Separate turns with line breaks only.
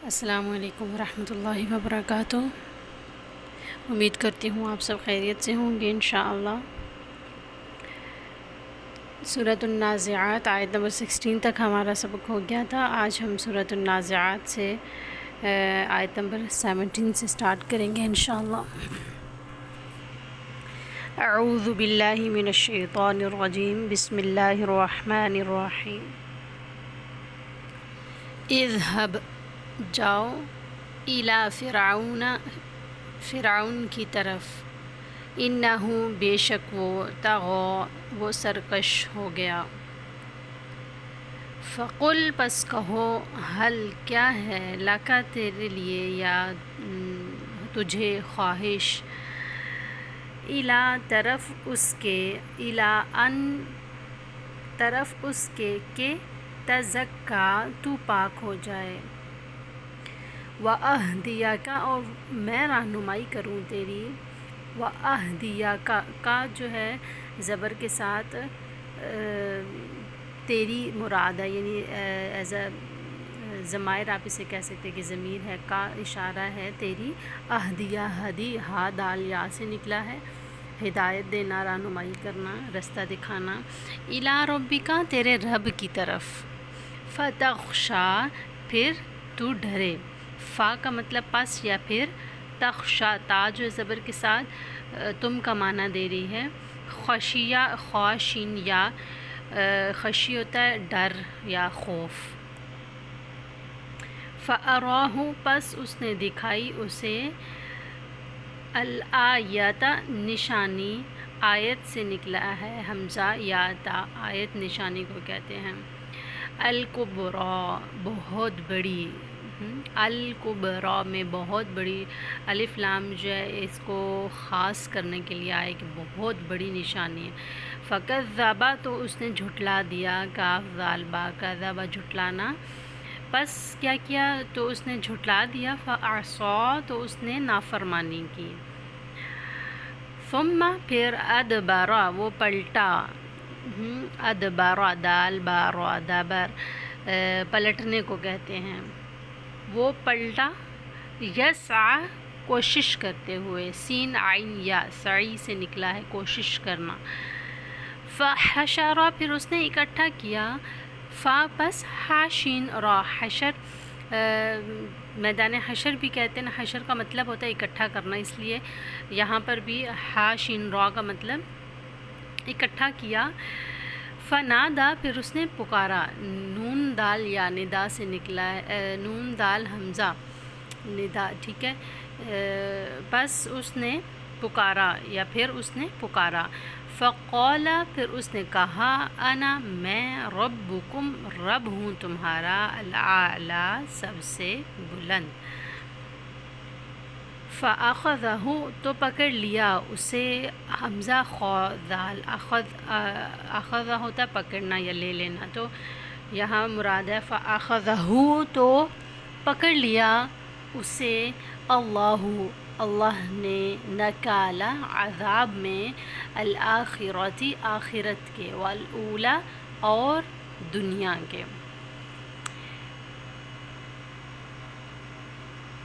السلام علیکم ورحمۃ اللہ وبرکاتہ۔ امید کرتی ہوں آپ سب خیریت سے ہوں گے انشاءاللہ۔ سورۃ النازعات آیت نمبر 16 تک ہمارا سبق ہو گیا تھا۔ آج ہم سورۃ النازعات سے آیت نمبر 17 سے سٹارٹ کریں گے انشاءاللہ۔ اعوذ باللہ من الشیطان الرجیم، بسم اللہ الرحمن الرحیم۔ اذهب جاؤ، الی فرعون کی طرف، انہ بے شک وہ طغی وہ سرکش ہو گیا۔ فقل پس کہو، حل کیا ہے، لکا تیرے لیے، یا تجھے، خواہش، الی طرف اس کے، الی ان طرف اس کے کہ تزکا تو پاک ہو جائے، وَأَهْدِيَكَ اور میں رہنمائی کروں تیری، وَأَهْدِيَكَ کا جو ہے زبر کے ساتھ تیری مراد ہے، یعنی ایز اے ضمائر آپ اسے کہہ سکتے کہ ضمیر ہے، کا اشارہ ہے تیری، اہدیہ ہدی ہا دال یا سے نکلا ہے، ہدایت دینا، رہنمائی کرنا، رستہ دکھانا، الی ربک تیرے رب کی طرف، فتخشا پھر تو ڈرے، فا کا مطلب پس یا پھر، تخشا تا جو زبر کے ساتھ تم کا معنی دے رہی ہے، خشیہ خواشین یا خشی ہوتا ہے ڈر یا خوف۔ فَأَرَاهُ پس اس نے دکھائی اسے، الآیت نشانی، آیت سے نکلا ہے حمزہ یا تا، آیت نشانی کو کہتے ہیں، الکبریٰ بہت بڑی، الکبریٰ میں بہت بڑی، الف لام جو ہے اس کو خاص کرنے کے لیے آئے کہ بہت بڑی نشانی ہے۔ فَكَذَّبَ تو اس نے جھٹلا دیا، کاف ذال با کذب جھٹلانا، پس کیا کیا تو اس نے جھٹلا دیا، فَعَصَىٰ تو اس نے نافرمانی کی، ثم پھر ادبر وہ پلٹا، ادبر دال با را دبر پلٹنے کو کہتے ہیں، وہ پلٹا، یسعی کوشش کرتے ہوئے، سین عین یا سعی سے نکلا ہے کوشش کرنا، فحشر پھر اس نے اکٹھا کیا، فا پس حاشین را حشر میدان حشر بھی کہتے ہیں، حشر کا مطلب ہوتا ہے اکٹھا کرنا، اس لیے یہاں پر بھی حاشین را کا مطلب اکٹھا کیا، فنادا پھر اس نے پکارا، نون دال یا ندا سے نکلا ہے، نون دال حمزہ ندا، ٹھیک ہے، بس اس نے پکارا یا پھر اس نے پکارا، فقال پھر اس نے کہا، انا میں ربکم رب ہوں تمہارا، الاعلی سب سے بلند، فاخذہ تو پکڑ لیا اسے، حمزہ خا ذال، اخذ ہوتا پکڑنا یا لے لینا، تو یہاں مراد ہے فاخذہ تو پکڑ لیا اسے، اللہ نے، نکالا عذاب میں، الآخرتی آخرت کے، والاولی اور دنیا کے۔